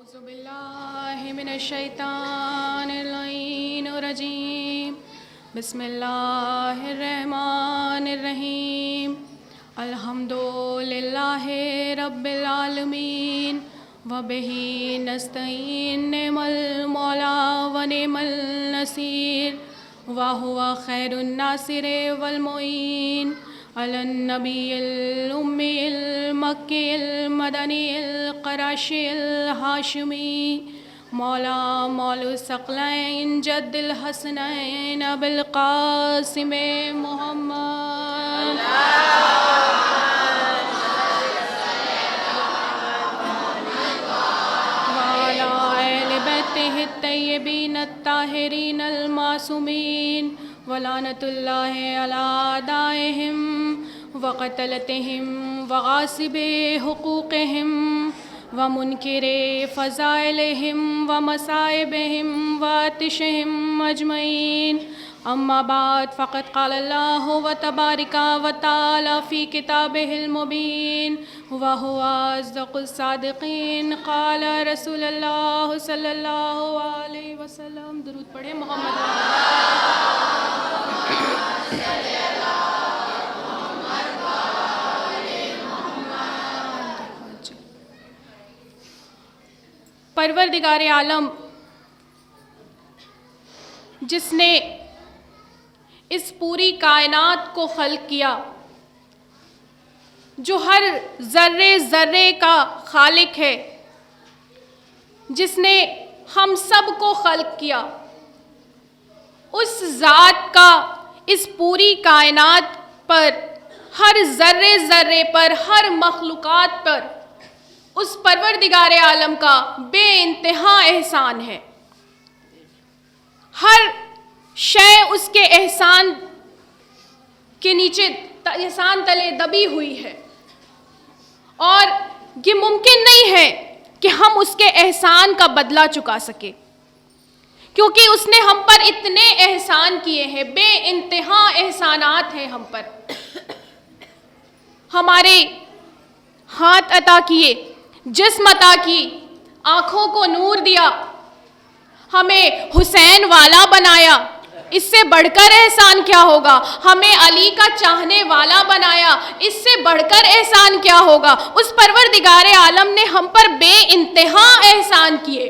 أعوذ بالله من الشيطان اللعين الرجيم بسم الله الرحمن الرحيم الحمد لله رب العالمين وبه نستعين نعم المولى ونعم النصير وهو خير الناصر والمعين على النبي الأمي المكي المدني القرشي الهاشمي مولى الثقلين جد الحسنين أبي القاسم محمد وعلى آل بيته الطيبين الطاهرين المعصومين ولعنة الله على أعدائهم وقتلتهم وغاصب حقوقهم ومنكر فضائلهم ومصائبهم وآتشهم أجمعين أما بعد فقد قال الله وتبارك وتعالى في كتابه المبين وهو أصدق الصادقين قال رسول الله صلى الله عليه وسلم درود پڑھیں محمد پروردگار عالم جس نے اس پوری کائنات کو خلق کیا، جو ہر ذرے ذرے کا خالق ہے، جس نے ہم سب کو خلق کیا، اس ذات کا اس پوری کائنات پر، ہر ذرے ذرے پر، ہر مخلوقات پر اس پروردگار عالم کا بے انتہا احسان ہے۔ ہر شے اس کے احسان کے نیچے، احسان تلے دبی ہوئی ہے، اور یہ ممکن نہیں ہے کہ ہم اس کے احسان کا بدلہ چکا سکیں، کیونکہ اس نے ہم پر اتنے احسان کیے ہیں، بے انتہا احسانات ہیں ہم پر۔ ہمارے ہاتھ عطا کیے، جسم عطا کی، آنکھوں کو نور دیا، ہمیں حسین والا بنایا، اس سے بڑھ کر احسان کیا ہوگا؟ ہمیں علی کا چاہنے والا بنایا، اس سے بڑھ کر احسان کیا ہوگا؟ اس پروردگار عالم نے ہم پر بے انتہا احسان کیے،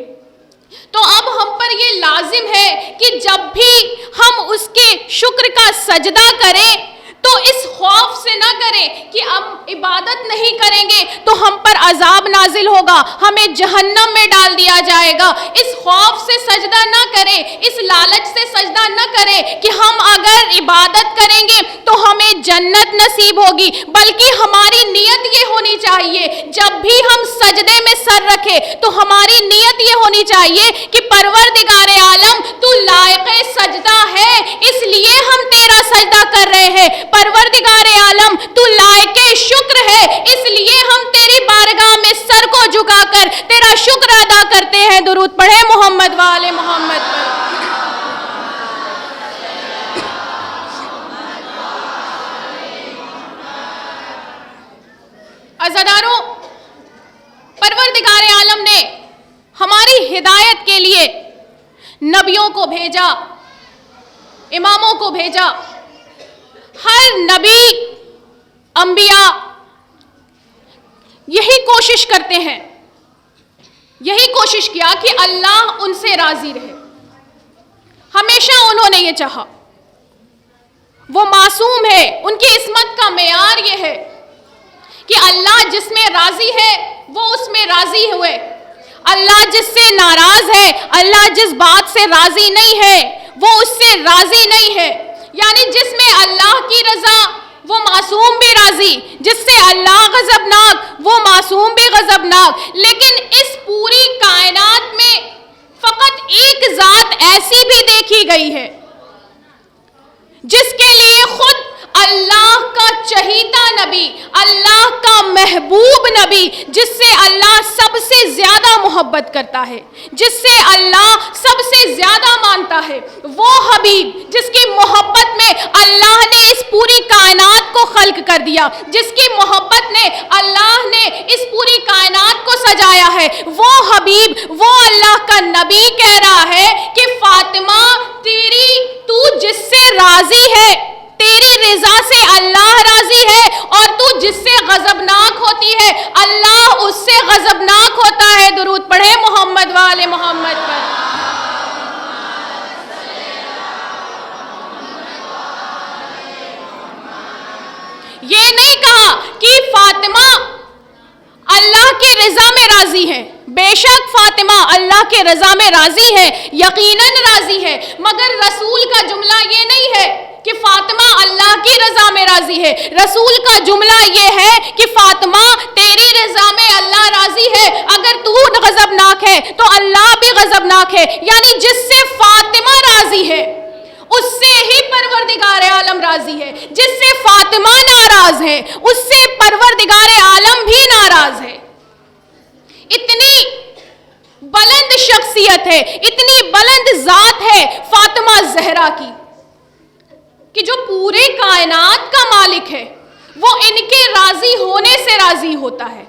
تو اب ہم پر یہ لازم ہے کہ جب بھی ہم اس کے شکر کا سجدہ کریں تو اس خوف سے نہ کریں کہ اب عبادت نہیں کریں گے تو ہم پر عذاب نازل ہوگا، ہمیں جہنم میں ڈال دیا جائے گا۔ اس خوف سے سجدہ نہ کریں، اس لالچ سے سجدہ نہ کریں کہ ہم اگر عبادت کریں گے تو ہمیں جنت نصیب ہوگی، بلکہ ہماری نیت یہ ہونی چاہیے، جب بھی ہم سجدے میں سر رکھیں تو ہماری نیت یہ ہونی چاہیے کہ پروردگار عالم تو لائق سجدہ ہے، اس لیے ہم تیرا سجدہ کر رہے ہیں۔ پروردگار عالم تو لائق شکر ہے، اس لیے ہم تیری بارگاہ میں سر کو جھکا کر تیرا شکر ادا کرتے ہیں۔ درود پڑھے محمد وآل محمد پر۔ عزاداروں، پروردگار عالم نے ہماری ہدایت کے لیے نبیوں کو بھیجا، اماموں کو بھیجا۔ ہر نبی، انبیاء یہی کوشش کرتے ہیں، یہی کوشش کیا کہ اللہ ان سے راضی رہے، ہمیشہ انہوں نے یہ چاہا۔ وہ معصوم ہے، ان کی عصمت کا معیار یہ ہے کہ اللہ جس میں راضی ہے وہ اس میں راضی ہوئے، اللہ جس سے ناراض ہے، اللہ جس بات سے راضی نہیں ہے وہ اس سے راضی نہیں ہے۔ یعنی جس میں اللہ کی رضا وہ معصوم بھی راضی، جس سے اللہ غضبناک وہ معصوم بھی غضبناک۔ لیکن اس پوری کائنات میں فقط ایک ذات ایسی بھی دیکھی گئی ہے جس کے لیے خود اللہ کا چہیتا نبی, اللہ کا محبوب نبی, جس سے اللہ سب سے زیادہ محبت کرتا ہے, جس سے اللہ سب سے زیادہ مانتا ہے, وہ حبیب جس کی محبت میں اللہ نے اس پوری کائنات کو خلق کر دیا, جس کی محبت نے اللہ نے اس پوری کائنات کو سجایا ہے, وہ حبیب, وہ اللہ کا نبی کہہ رہا ہے کہ فاطمہ تو جس سے راضی ہے, تیری رضا سے اللہ راضی ہے, اور تو جس سے غضبناک ہوتی ہے اللہ اس سے غضبناک ہوتا ہے. درود پڑھے محمد والے محمد پر. یہ نہیں کہا کہ فاطمہ اللہ کی رضا میں راضی ہے, بے شک فاطمہ اللہ کے رضا میں راضی ہے, یقیناً راضی ہے, مگر رسول کا جملہ یہ نہیں ہے کہ فاطمہ اللہ کی رضا میں راضی ہے. رسول کا جملہ یہ ہے کہ فاطمہ تیری رضا میں اللہ راضی ہے, اگر تو غضبناک ہے تو اللہ بھی غضبناک ہے. یعنی جس سے فاطمہ راضی ہے اس سے ہی پروردگار عالم راضی ہے, جس سے فاطمہ ناراض ہے اس سے پروردگار عالم بھی ناراض ہے. اتنی بلند شخصیت ہے, اتنی بلند ذات ہے فاطمہ زہرا کی کہ جو پورے کائنات کا مالک ہے وہ ان کے راضی ہونے سے راضی ہوتا ہے.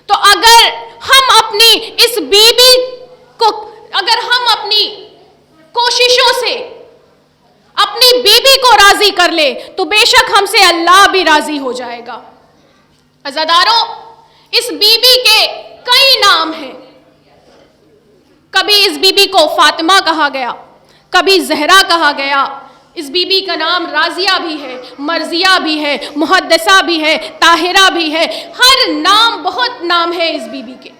تو اگر ہم اپنی اس بی بی کو, اگر ہم اپنی کوششوں سے اپنی بی بی کو راضی کر لے تو بے شک ہم سے اللہ بھی راضی ہو جائے گا. عزاداروں, اس بی بی کے کئی نام ہیں. کبھی اس بی بی کو فاطمہ کہا گیا, کبھی زہرا کہا گیا. اس بی بی کا نام راضیہ بھی ہے, مرضیہ بھی ہے, محدثہ بھی ہے, طاہرہ بھی ہے. ہر نام, بہت نام ہے اس بی بی کے,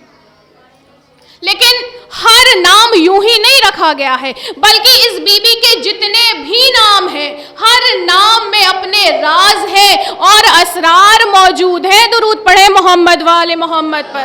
لیکن ہر نام یوں ہی نہیں رکھا گیا ہے, بلکہ اس بی بی کے جتنے بھی نام ہیں ہر نام میں اپنے راز ہے اور اسرار موجود ہیں. درود پڑھے محمد والے محمد پر.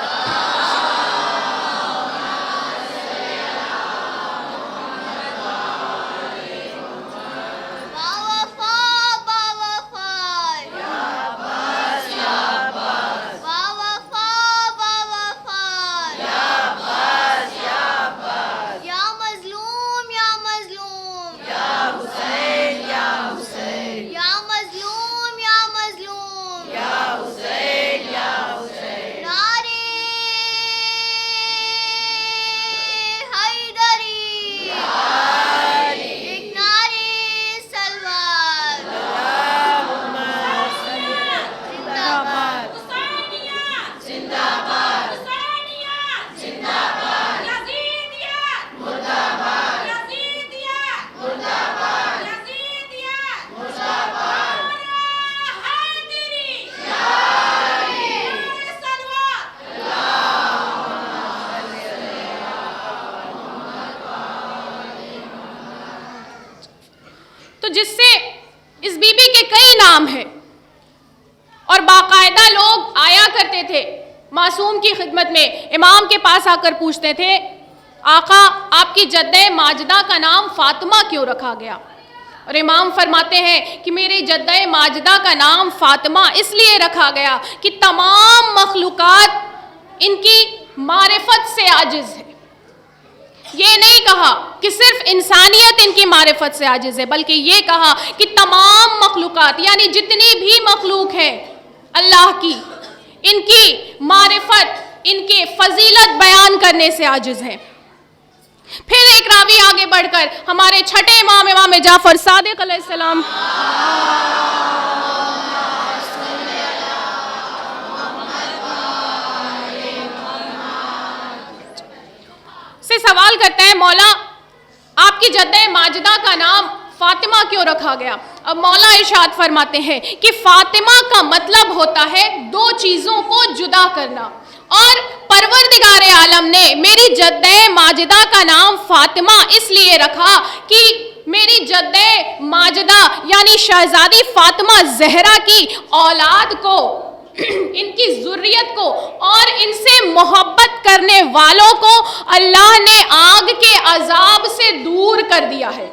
جس سے اس بی بی کے کئی نام ہیں, اور باقاعدہ لوگ آیا کرتے تھے معصوم کی خدمت میں, امام کے پاس آ کر پوچھتے تھے, آقا آپ کی جدہ ماجدہ کا نام فاطمہ کیوں رکھا گیا؟ اور امام فرماتے ہیں کہ میری جدہ ماجدہ کا نام فاطمہ اس لیے رکھا گیا کہ تمام مخلوقات ان کی معرفت سے عاجز ہے. یہ نہیں کہا کہ صرف انسانیت ان کی معرفت سے عاجز ہے, بلکہ یہ کہا کہ تمام مخلوقات یعنی جتنی بھی مخلوق ہے اللہ کی, ان کی معرفت, ان کی فضیلت بیان کرنے سے عاجز ہے. پھر ایک راوی آگے بڑھ کر ہمارے چھٹے امام, امام جعفر صادق علیہ السلام سے سوال کرتا ہے, مولا آپ کی جدہ ماجدہ کا نام فاطمہ کیوں رکھا گیا؟ اب مولا ارشاد فرماتے ہیں کہ فاطمہ کا مطلب ہوتا ہے دو چیزوں کو جدا کرنا, اور پروردگار عالم نے میری جدہ ماجدہ کا نام فاطمہ اس لیے رکھا کہ میری جدہ ماجدہ یعنی شہزادی فاطمہ زہرا کی اولاد کو, ان کی ذریت کو اور ان سے محبت کرنے والوں کو اللہ نے آگ کے عذاب سے دور کر دیا ہے.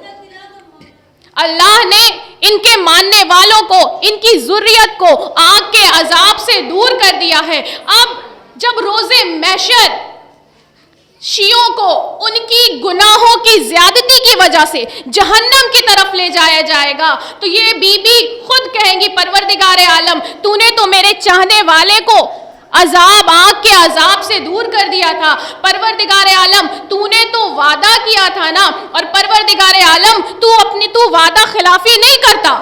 اللہ نے ان کے ماننے والوں کو، ان کی ذریت کو آگ کے عذاب سے دور کر دیا ہے۔ اب جب روز محشر شیعوں کو ان کی گناہوں کی زیادتی کی وجہ سے جہنم کی طرف لے جایا جائے گا تو یہ بی بی خود کہیں گی پروردگار عالم تو نے تو میرے چاہنے والے کو عذاب، آگ کے عذاب سے دور کر دیا تھا، پروردگار عالم تو نے تو وعدہ کیا تھا نا، اور پروردگار عالم تو وعدہ خلافی نہیں کرتا۔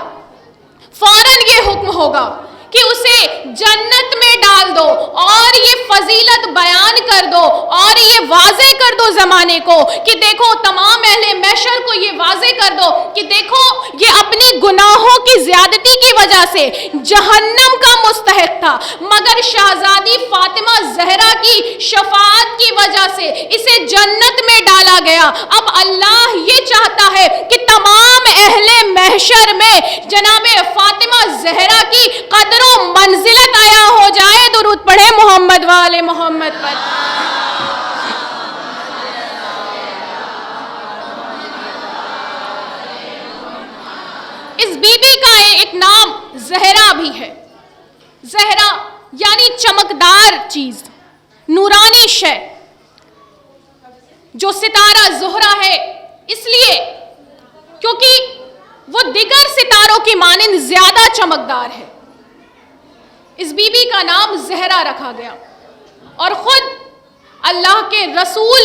فوراً یہ حکم ہوگا کہ اسے جنت میں ڈال دو اور یہ فضیلت بیان کر دو اور یہ واضح کر دو زمانے کو کہ دیکھو، تمام اہل محشر کو یہ واضح کر دو کہ دیکھو یہ اپنی گناہوں کی زیادتی کی وجہ سے جہنم کا مستحق تھا، مگر شہزادی فاطمہ زہرا کی شفاعت کی وجہ سے اسے جنت میں ڈالا گیا۔ اب اللہ یہ چاہتا ہے کہ تمام اہل محشر میں جناب فاطمہ زہرا کی قدر و منزلت آیا ہو جائے۔ درود پڑھے محمد والے محمد پر۔ اس بی بی کا ایک نام زہرا بھی ہے۔ زہرا یعنی چمکدار چیز، نورانی شے، جو ستارہ زہرا ہے اس لیے کیونکہ وہ دیگر ستاروں کی مانند زیادہ چمکدار ہے، اس بی بی کا نام زہرا رکھا گیا۔ اور خود اللہ کے رسول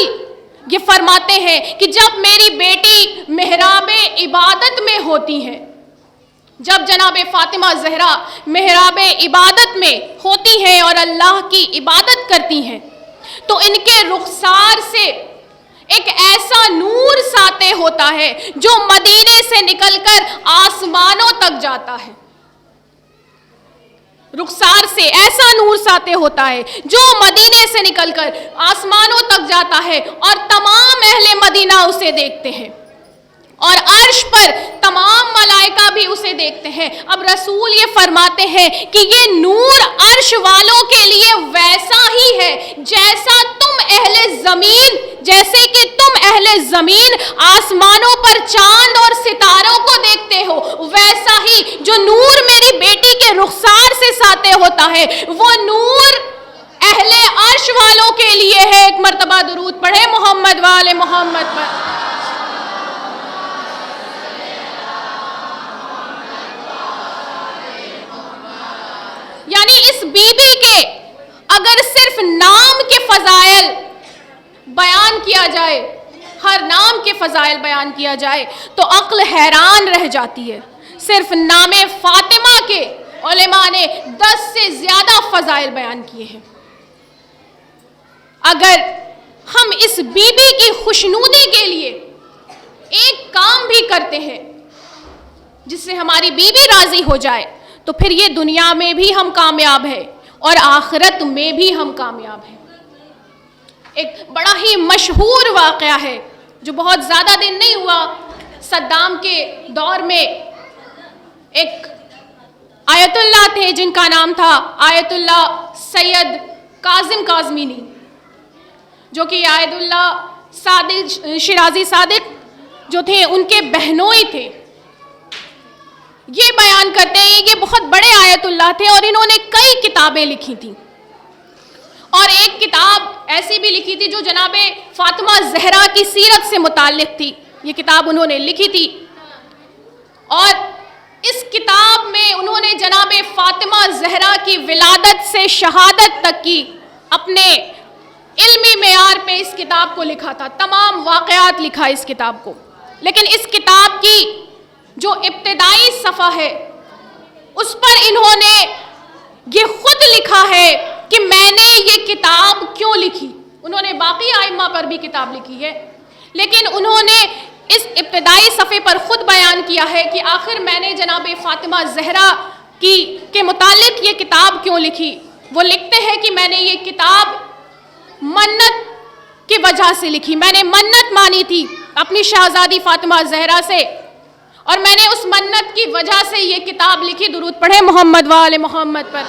یہ فرماتے ہیں کہ جب میری بیٹی محراب عبادت میں ہوتی ہے، جب جناب فاطمہ زہرا محراب عبادت میں ہوتی ہیں اور اللہ کی عبادت کرتی ہیں تو ان کے رخسار سے ایک ایسا نور ساطع ہوتا ہے جو مدینے سے نکل کر آسمانوں تک جاتا ہے۔ رخسار سے ایسا نور ساطع ہوتا ہے جو مدینے سے نکل کر آسمانوں تک جاتا ہے اور تمام اہل مدینہ اسے دیکھتے ہیں اور عرش پر تمام ملائکہ بھی اسے دیکھتے ہیں۔ اب رسول یہ فرماتے ہیں کہ یہ نور عرش والوں کے لیے ویسا ہی ہے جیسے کہ تم اہل زمین آسمانوں پر چاند اور ستاروں کو دیکھتے ہو، ویسا ہی جو نور میری بیٹی کے رخسار سے ساطع ہوتا ہے وہ نور اہل عرش والوں کے لیے ہے۔ ایک مرتبہ درود پڑھے محمد والے محمد پر۔ یعنی اس بی بی کے اگر صرف نام کے فضائل بیان کیا جائے، ہر نام کے فضائل بیان کیا جائے تو عقل حیران رہ جاتی ہے۔ صرف نام فاطمہ کے علماء نے 10 سے زیادہ فضائل بیان کیے ہیں۔ اگر ہم اس بی بی کی خوشنودی کے لیے ایک کام بھی کرتے ہیں جس سے ہماری بی بی راضی ہو جائے تو پھر یہ دنیا میں بھی ہم کامیاب ہیں اور آخرت میں بھی ہم کامیاب ہیں۔ ایک بڑا ہی مشہور واقعہ ہے جو بہت زیادہ دن نہیں ہوا، صدام کے دور میں ایک آیت اللہ تھے جن کا نام تھا آیت اللہ سید کاظم کاظمینی، جو کہ آیت اللہ صادق شیرازی صادق جو تھے ان کے بہنوئی تھے۔ یہ بیان کرتے ہیں یہ بہت بڑے آیت اللہ تھے اور انہوں نے کئی کتابیں لکھی تھیں، اور ایک کتاب ایسی بھی لکھی تھی جو جناب فاطمہ زہرا کی سیرت سے متعلق تھی۔ یہ کتاب انہوں نے لکھی تھی اور اس کتاب میں انہوں نے جناب فاطمہ زہرا کی ولادت سے شہادت تک کی اپنے علمی معیار پہ اس کتاب کو لکھا تھا، تمام واقعات لکھا اس کتاب کو۔ لیکن اس کتاب کی جو ابتدائی صفحہ ہے اس پر انہوں نے یہ خود لکھا ہے کہ میں نے یہ کتاب کیوں لکھی۔ انہوں نے باقی ائمہ پر بھی کتاب لکھی ہے لیکن انہوں نے اس ابتدائی صفحے پر خود بیان کیا ہے کہ آخر میں نے جناب فاطمہ زہرا کے متعلق یہ کتاب کیوں لکھی۔ وہ لکھتے ہیں کہ میں نے یہ کتاب منت کی وجہ سے لکھی، میں نے منت مانی تھی اپنی شہزادی فاطمہ زہرا سے اور میں نے اس منت کی وجہ سے یہ کتاب لکھی۔ درود پڑھے محمد وآل محمد پر۔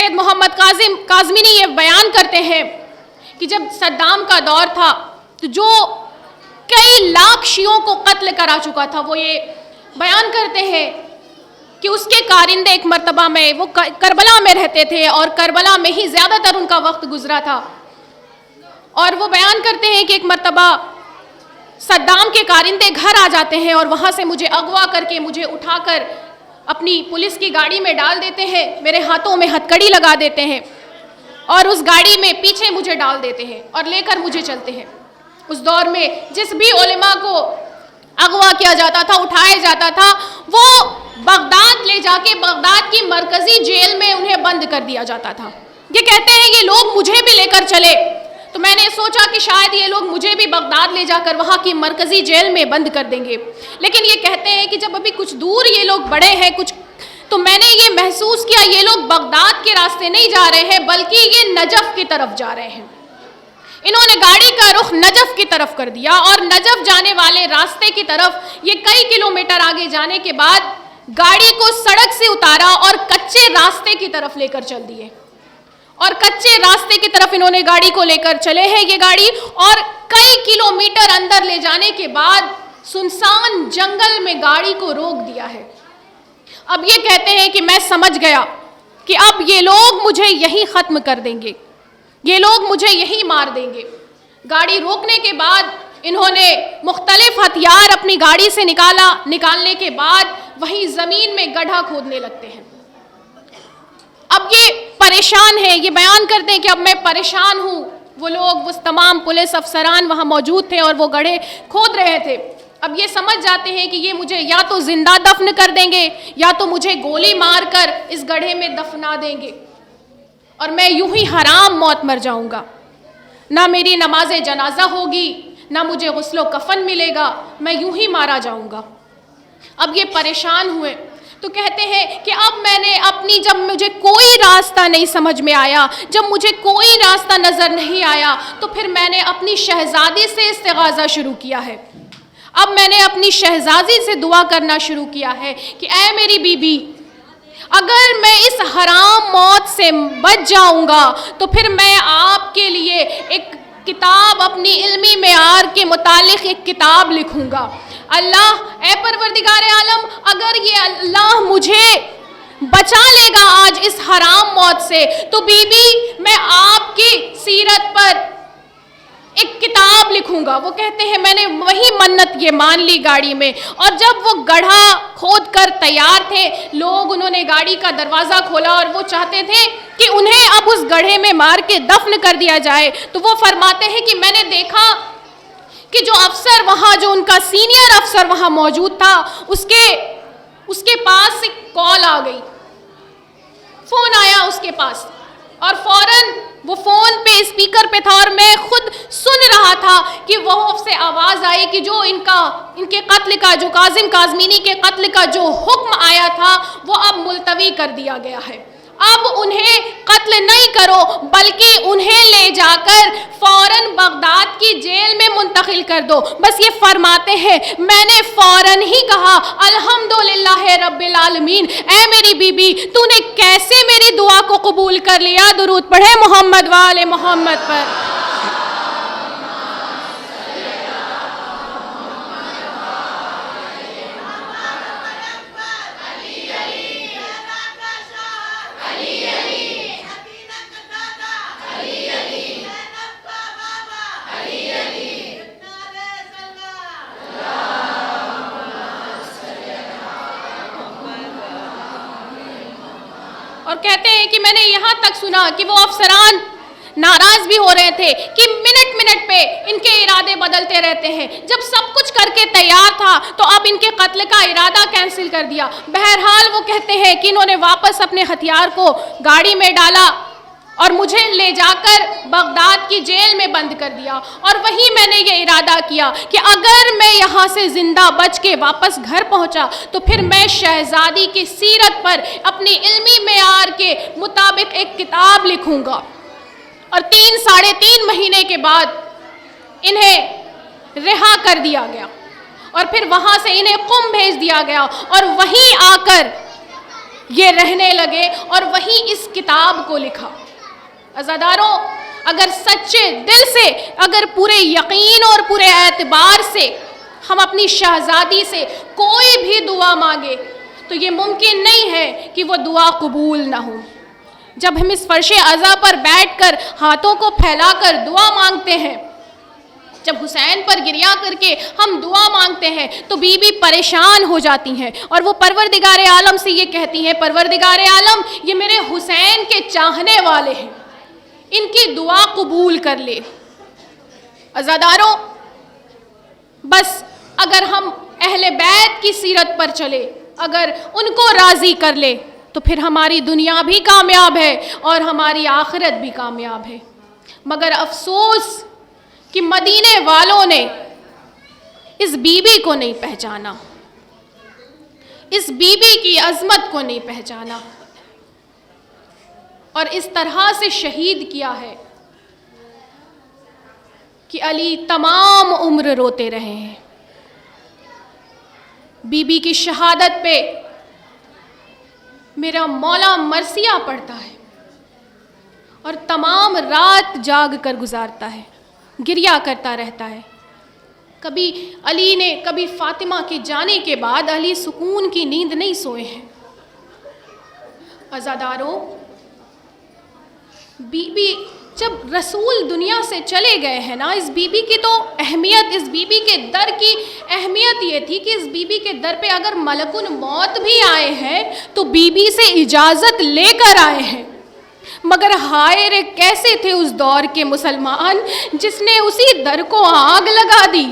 سید محمد کاظمی یہ بیان کرتے ہیں کہ جب صدام کا دور تھا تو جو کئی لاکھ شیعوں کو قتل کرا چکا تھا، وہ یہ بیان کرتے ہیں کہ اس کے کارندے ایک مرتبہ میں وہ کربلا میں رہتے تھے اور کربلا میں ہی زیادہ تر ان کا وقت گزرا تھا، اور وہ بیان کرتے ہیں کہ ایک مرتبہ صدام کے کارندے گھر آ جاتے ہیں اور وہاں سے مجھے اغوا کر کے مجھے اٹھا کر اپنی پولیس کی گاڑی میں ڈال دیتے ہیں، میرے ہاتھوں میں ہتھکڑی لگا دیتے ہیں اور اس گاڑی میں پیچھے مجھے ڈال دیتے ہیں اور لے کر مجھے چلتے ہیں۔ اس دور میں جس بھی علماء کو اغوا کیا جاتا تھا، اٹھایا جاتا تھا، وہ بغداد لے جا کے بغداد کی مرکزی جیل میں انہیں بند کر دیا جاتا تھا۔ یہ کہتے ہیں یہ لوگ مجھے بھی لے کر چلے، تو میں نے سوچا کہ شاید یہ لوگ مجھے بھی بغداد لے جا کر وہاں کی مرکزی جیل میں بند کر دیں گے، لیکن یہ کہتے ہیں کہ جب ابھی کچھ دور یہ لوگ بڑے ہیں تو میں نے یہ محسوس کیا یہ لوگ بغداد کے راستے نہیں جا رہے ہیں بلکہ یہ نجف کی طرف جا رہے ہیں۔ انہوں نے گاڑی کا رخ نجف کی طرف کر دیا اور نجف جانے والے راستے کی طرف یہ کئی کلومیٹر آگے جانے کے بعد گاڑی کو سڑک سے اتارا اور کچے راستے کی طرف لے کر چل دیے، اور کچے راستے کی طرف انہوں نے گاڑی کو لے کر چلے ہیں یہ گاڑی، اور کئی کلومیٹر اندر لے جانے کے بعد سنسان جنگل میں گاڑی کو روک دیا ہے۔ اب یہ کہتے ہیں کہ میں سمجھ گیا کہ اب یہ لوگ مجھے یہی ختم کر دیں گے، یہ لوگ مجھے یہی مار دیں گے۔ گاڑی روکنے کے بعد انہوں نے مختلف ہتھیار اپنی گاڑی سے نکالنے کے بعد وہیں زمین میں گڈھا کھودنے لگتے ہیں۔ اب یہ پریشان ہے، یہ بیان کرتے ہیں کہ اب میں پریشان ہوں۔ وہ لوگ، وہ تمام پولیس افسران وہاں موجود تھے اور وہ گڑھے کھود رہے تھے۔ اب یہ سمجھ جاتے ہیں کہ یہ مجھے یا تو زندہ دفن کر دیں گے یا تو مجھے گولی مار کر اس گڑھے میں دفنا دیں گے، اور میں یوں ہی حرام موت مر جاؤں گا، نہ میری نماز جنازہ ہوگی، نہ مجھے غسل و کفن ملے گا، میں یوں ہی مارا جاؤں گا۔ اب یہ پریشان ہوئے تو کہتے ہیں کہ اب میں نے جب مجھے کوئی راستہ نہیں سمجھ میں آیا، جب مجھے کوئی راستہ نظر نہیں آیا، تو پھر میں نے اپنی شہزادی سے استغاثہ شروع کیا ہے۔ اب میں نے اپنی شہزادی سے دعا کرنا شروع کیا ہے کہ اے میری بی بی، اگر میں اس حرام موت سے بچ جاؤں گا تو پھر میں آپ کے لیے ایک کتاب، اپنی علمی معیار کے متعلق ایک کتاب لکھوں گا۔ اللہ، اے پروردگار عالم، اگر یہ اللہ مجھے بچا لے گا آج اس حرام موت سے تو بی بی میں آپ کی سیرت پر ایک کتاب لکھوں گا۔ وہ کہتے ہیں میں نے وہی منت یہ مان لی گاڑی میں، اور جب وہ گڑھا کھود کر تیار تھے، انہوں نے گاڑی کا دروازہ کھولا اور وہ چاہتے تھے کہ انہیں اب اس گڑھے میں مار کے دفن کر دیا جائے، تو وہ فرماتے ہیں کہ میں نے دیکھا کہ جو افسر وہاں، جو ان کا سینئر افسر وہاں موجود تھا، اس کے پاس ایک کال آ گئی، فون آیا اس کے پاس، اور فوراً وہ فون پہ اسپیکر پہ تھا اور میں خود سن رہا تھا کہ وہ سے آواز آئی کہ جو ان کے قتل کا، جو کاظم کاظمینی کے قتل کا جو حکم آیا تھا وہ اب ملتوی کر دیا گیا ہے۔ اب انہیں قتل نہیں کرو بلکہ انہیں لے جا کر فوراً بغداد کی جیل میں منتقل کر دو۔ بس یہ فرماتے ہیں میں نے فوراً ہی کہا الحمدللہ رب العالمین، اے میری بی بی تو نے کیسے میری دعا کو قبول کر لیا؟ درود پڑھے محمد وآل محمد پر۔ اور کہتے ہیں کہ میں نے یہاں تک سنا کہ وہ افسران ناراض بھی ہو رہے تھے کہ منٹ پہ ان کے ارادے بدلتے رہتے ہیں، جب سب کچھ کر کے تیار تھا تو اب ان کے قتل کا ارادہ کینسل کر دیا۔ بہرحال وہ کہتے ہیں کہ انہوں نے واپس اپنے ہتھیار کو گاڑی میں ڈالا اور مجھے لے جا کر بغداد کی جیل میں بند کر دیا، اور وہیں میں نے یہ ارادہ کیا کہ اگر میں یہاں سے زندہ بچ کے واپس گھر پہنچا تو پھر میں شہزادی کی سیرت پر اپنی علمی معیار کے مطابق ایک کتاب لکھوں گا۔ اور 3.5 مہینے کے بعد انہیں رہا کر دیا گیا، اور پھر وہاں سے انہیں قم بھیج دیا گیا، اور وہیں آ کر یہ رہنے لگے اور وہیں اس کتاب کو لکھا۔ عزاداروں، اگر سچے دل سے، اگر پورے یقین اور پورے اعتبار سے ہم اپنی شہزادی سے کوئی بھی دعا مانگے تو یہ ممکن نہیں ہے کہ وہ دعا قبول نہ ہو۔ جب ہم اس فرش عزا پر بیٹھ کر ہاتھوں کو پھیلا کر دعا مانگتے ہیں، جب حسین پر گریا کر کے ہم دعا مانگتے ہیں تو بی بی پریشان ہو جاتی ہیں اور وہ پروردگار عالم سے یہ کہتی ہیں، پروردگار عالم، یہ میرے حسین کے چاہنے والے ہیں، ان کی دعا قبول کر لے۔ عزاداروں، بس اگر ہم اہل بیت کی سیرت پر چلے، اگر ان کو راضی کر لے تو پھر ہماری دنیا بھی کامیاب ہے اور ہماری آخرت بھی کامیاب ہے۔ مگر افسوس کہ مدینے والوں نے اس بی بی کو نہیں پہچانا، اس بی بی کی عظمت کو نہیں پہچانا اور اس طرح سے شہید کیا ہے کہ علی تمام عمر روتے رہے ہیں۔ بی بی کی شہادت پہ میرا مولا مرثیہ پڑھتا ہے اور تمام رات جاگ کر گزارتا ہے، گریا کرتا رہتا ہے۔ کبھی علی نے، کبھی فاطمہ کے جانے کے بعد علی سکون کی نیند نہیں سوئے ہیں۔ عزاداروں، بی بی جب رسول دنیا سے چلے گئے ہیں نا، اس بی بی کی تو اہمیت، اس بی بی کے در کی اہمیت یہ تھی کہ اس بی بی کے در پہ اگر ملک الموت بھی آئے ہیں تو بی بی سے اجازت لے کر آئے ہیں۔ مگر ہائے رے، کیسے تھے اس دور کے مسلمان جس نے اسی در کو آگ لگا دی؟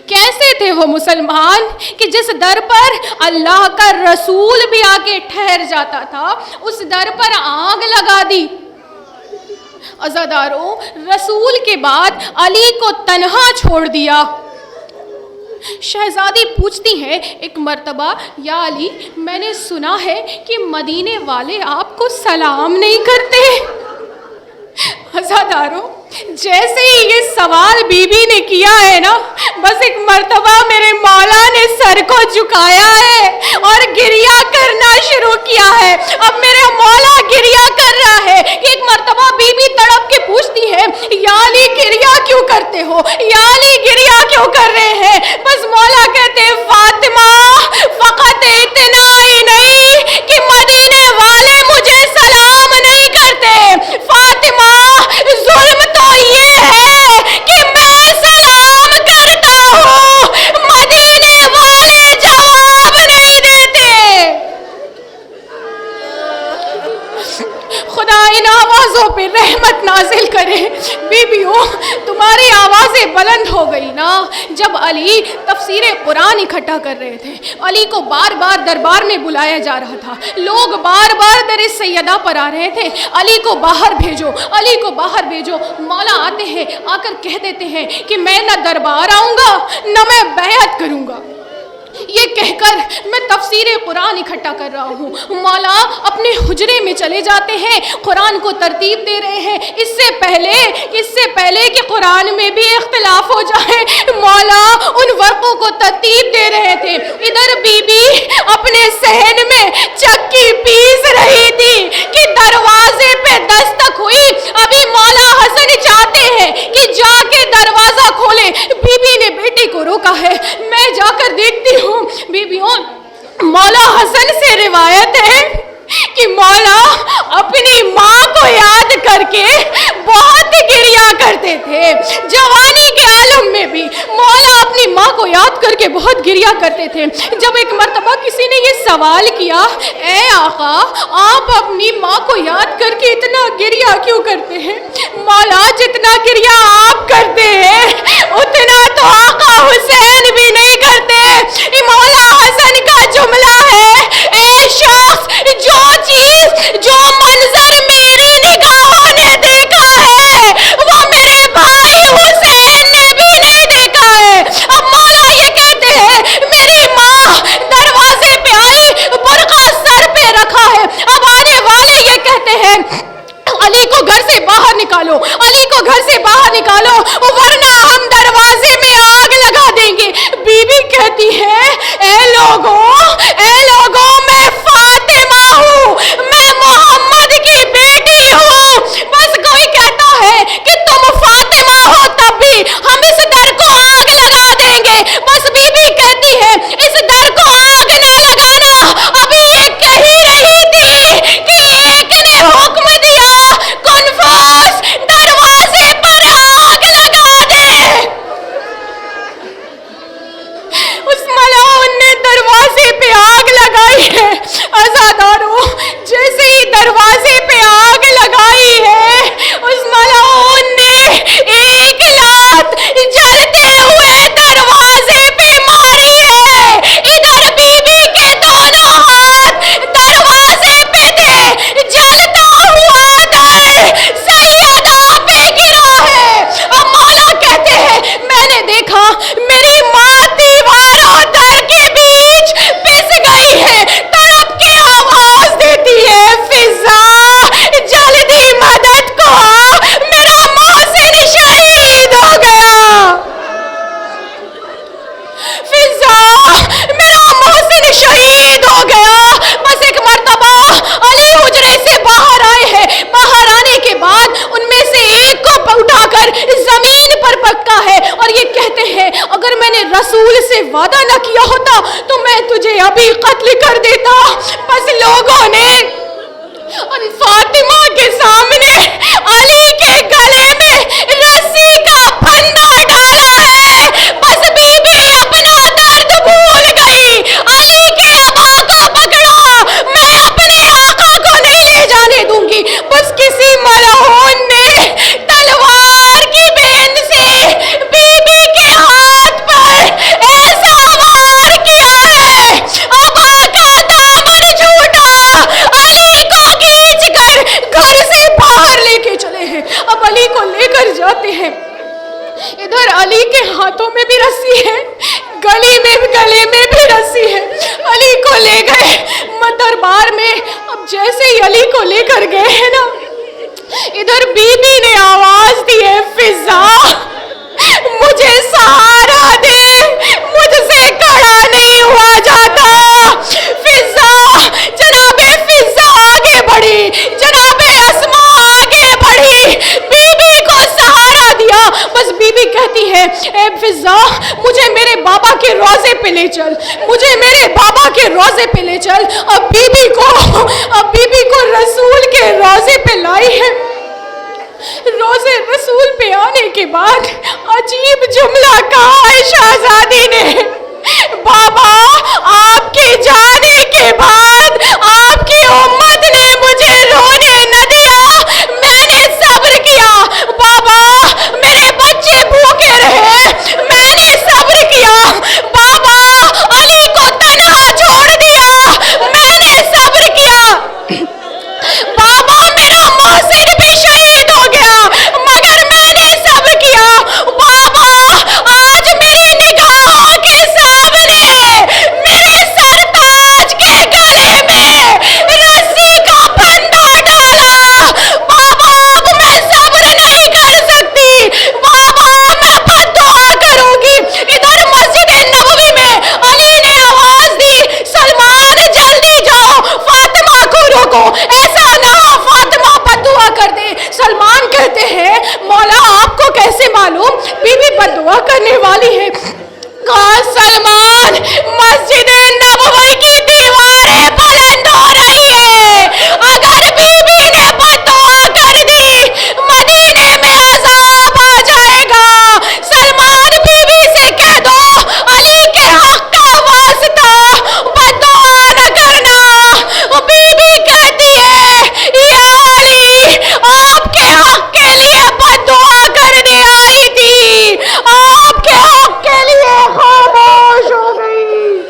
کیسے تھے وہ مسلمان کہ جس در پر اللہ کا رسول بھی آ کے ٹھہر جاتا تھا، اس در پر آگ لگا دی؟ عزاداروں، رسول کے بعد علی کو تنہا چھوڑ دیا۔ شہزادی پوچھتی ہے ایک مرتبہ، یا علی، میں نے سنا ہے کہ مدینے والے آپ کو سلام نہیں کرتے۔ عزاداروں، جیسے ہی یہ سوال بی بی نے کیا ہے نا، بس ایک مرتبہ میرے مولا نے سر کو جھکایا ہے اور گریا کرنا شروع کیا ہے۔ اب میرے مولا گریا کر رہا ہے کہ ایک مرتبہ بی بی تڑپ کے پوچھتی ہے، یا علی گریا کیوں کرتے ہو؟ یا علی گریا کیوں کر رہے ہیں؟ بس مولا کہتے ہیں، فاطمہ، فقط اتنا ہی نہیں کہ مدینے والے مجھے سلام نہیں کرتے، فاطمہ، ظلم تو یہ ہے کہ میں سلام کرتا ہوں، مدینے والے جواب نہیں دیتے۔ خدا ان آوازوں پہ رحمت نازل کرے۔ بیبیوں، تمہاری آوازیں بلند ہو گئی نا جب علی تفسیر قرآن اکٹھا کر رہے تھے، علی کو بار بار دربار میں بلایا جا رہا تھا، لوگ بار بار در سیدہ پر آ رہے تھے، علی کو باہر بھیجو، علی کو باہر بھیجو۔ مولا آتے ہیں، آ کر کہہ دیتے ہیں کہ میں نہ دربار آؤں گا نہ میں بیعت کروں گا۔ یہ کہہ کر میں تفسیر قرآن اکٹھا کر رہا ہوں، مولا اپنے حجرے میں چلے جاتے ہیں، قرآن کو ترتیب دے رہے ہیں۔ اس سے پہلے کہ قرآن میں بھی اختلاف ہو جائے، مولا ان ورقوں کو ترتیب دے رہے تھے۔ ادھر بی بی اپنے صحن میں چکی پیس رہی تھی کہ دروازے پہ دستک ہوئی۔ ابھی مولا حسن چاہتے ہیں کہ جا کے دروازہ کھولے، بی بی نے بیٹی کو روکا ہے۔ میں جا کر دیکھتی ہوں، بیبیوں، مولا حسن سے روایت ہے کہ مولا اپنی ماں کو یاد کر کے بہت گریا کرتے تھے۔ جوانی کے عالم میں بھی مولا اپنی ماں کو یاد کر کے بہت گریا کرتے تھے۔ جب ایک مرتبہ کسی نے یہ سوال کیا، اے آقا، آپ اپنی ماں کو یاد کر کے اتنا گریا کیوں کرتے ہیں؟ مولا، جتنا گریا آپ کرتے ہیں اتنا تو آقا حسین بھی نہیں کرتے۔ مولا حسن کا جملہ ہے، اے شخص، جو چیز، جو منظر میری نگاہوں نے دیکھا ہے وہ میرے بھائی حسین نے بھی نہیں دیکھا ہے۔ اب مولا یہ کہتے ہیں، میری ماں دروازے پہ آئی، برقع سر پہ رکھا ہے۔ اب آنے والے یہ کہتے ہیں، علی کو گھر سے باہر نکالو، علی کو گھر سے باہر نکالو، ورنہ ہم دروازے میں آگ لگا دیں گے۔ بی بی کہتی ہے، اے لوگوں، میں گئی ہے عزاداروں، جیسے ہی دروازے پہ آگ لگائی ہے اس ملعون نے ایک لات جلتے ہوئے دروازے پہ ماری ہے۔ ادھر بی بی کے دونوں ہاتھ دروازے پہ تھے، جلتا ہوا در سیدہ پہ گرا ہے۔ اب مولا کہتے ہیں میں نے دیکھا میری ماں دیوار اور در کے بیچ پس گئی ہے، تڑپ کے آواز دیتی ہے فضا جلدی مدد کو آ، میرا محسن شہید ہو گیا۔ فضا میرا محسن شہید ہو گیا۔ بس ایک مرتبہ علی حجرے سے باہر آئے ہیں، باہر آنے کے بعد ان میں سے ایک کو اٹھا کر زمین پر پکا ہے اور یہ کہتے ہیں اگر میں نے رسول سے وعدہ نہ کیا ہوتا تو میں تجھے ابھی قتل کر دیتا۔ بس لوگوں نے اور فاطمہ کے سامنے علی کے گلے میں رسی کا پھندا ڈالا ہے۔ بس بی بی اپنا درد بھول گئی، علی کے ابا کو پکڑا، میں اپنے آقا کو نہیں لے جانے دوں گی۔ بس کسی ملعون نے تلوار کی بین سے بی بی کے ہاتھ پر ایسا وار کیا ہے، ابا کا دامن چھوٹا، علی کو کھینچ کر گھر سے باہر لے کے چلے ہیں۔ اب علی کو لے کر جاتے ہیں، ادھر علی کے ہاتھوں میں بھی رسی ہے، گلے میں بھی رسی ہے۔ علی کو لے گئے دربار میں۔ اب جیسے ہی علی کو لے کر گئے ہیں نا، ادھر بی بی نے آواز دی ہے فضا مجھے سہارا دے، مجھ سے کھڑا نہیں ہوا جاتا۔ فضا جناب فضا آگے بڑھی، جناب اسماء آگے بڑھی، بی بی کو سہارا دیا۔ بس بی بی کہتی ہے اے فضا مجھے میرے بابا کے روضے پہ لے چل، مجھے میرے بابا کے روضے پہ لے چل۔ اب بی بی کو رسول کے روضے پہ لائی ہے۔ روزے رسول پہ آنے کے بعد عجیب جملہ کہا ہے شہزادی نے، بابا آپ کے جانے کے بعد آپ کی امت نے مجھے رونے نہ دیا، میں نے صبر کیا، بابا میرے بچے بھوکے رہے، میں نے صبر کیا، بابا علی کو تنہا چھوڑ دیا، میں نے صبر کیا، بابا میرا محسن بھی شہید ہو گیا مگر میں نے صبر کیا، بابا آج میری نگاہوں کے سامنے میرے سرتاج کے گلے میں رسی کا پھندا ڈالا، بابا اب میں صبر نہیں کر سکتی، بابا میں بد دعا کروں گی۔ ادھر مسجد نبوی میں علی نے آواز دی سلمان جلدی جاؤ، فاطمہ کو روکو، ایسا نہ ہو فاطمہ بد دعا کر دے۔ سلمان کہتے ہیں مولا آپ کو کیسے معلوم بی بی بد دعا کرنے والی ہے؟ کہا سلمان مسجد نبوی کی دیواریں بلند ہو رہی ہے، اگر بی بی نے بد دعا کر دی مدینے میں عذاب آ جائے گا۔ سلمان بی بی سے کہہ دو علی کے حق کا واسطہ بد دعا نہ کرنا۔ بی بی کہتی ہے یا علی آپ کے حق کے لیے بد دعا کرنے آئی تھی، آپ کے حق کے لیے خاموش ہو گئی۔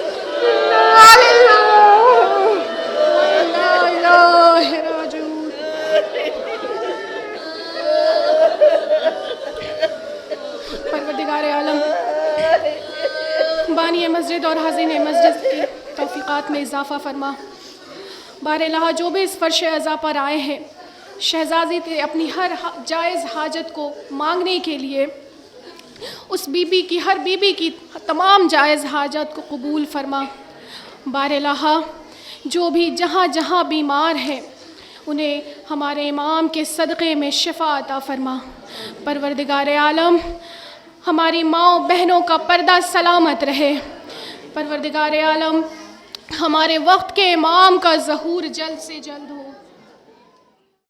پروردگار عالم بانی مسجد اور حاضرین مسجد کی توفیقات میں اضافہ فرما۔ بار الہ جو بھی اس فرش عزا پر آئے ہیں شہزادی سے اپنی ہر جائز حاجت کو مانگنے کے لیے اس بی بی کی ہر بی بی کی تمام جائز حاجت کو قبول فرما۔ بار الہ جو بھی جہاں جہاں بیمار ہیں انہیں ہمارے امام کے صدقے میں شفا عطا فرما۔ پروردگار عالم ہماری ماؤں بہنوں کا پردہ سلامت رہے۔ پروردگار عالم ہمارے وقت کے امام کا ظہور جلد سے جلد ہو۔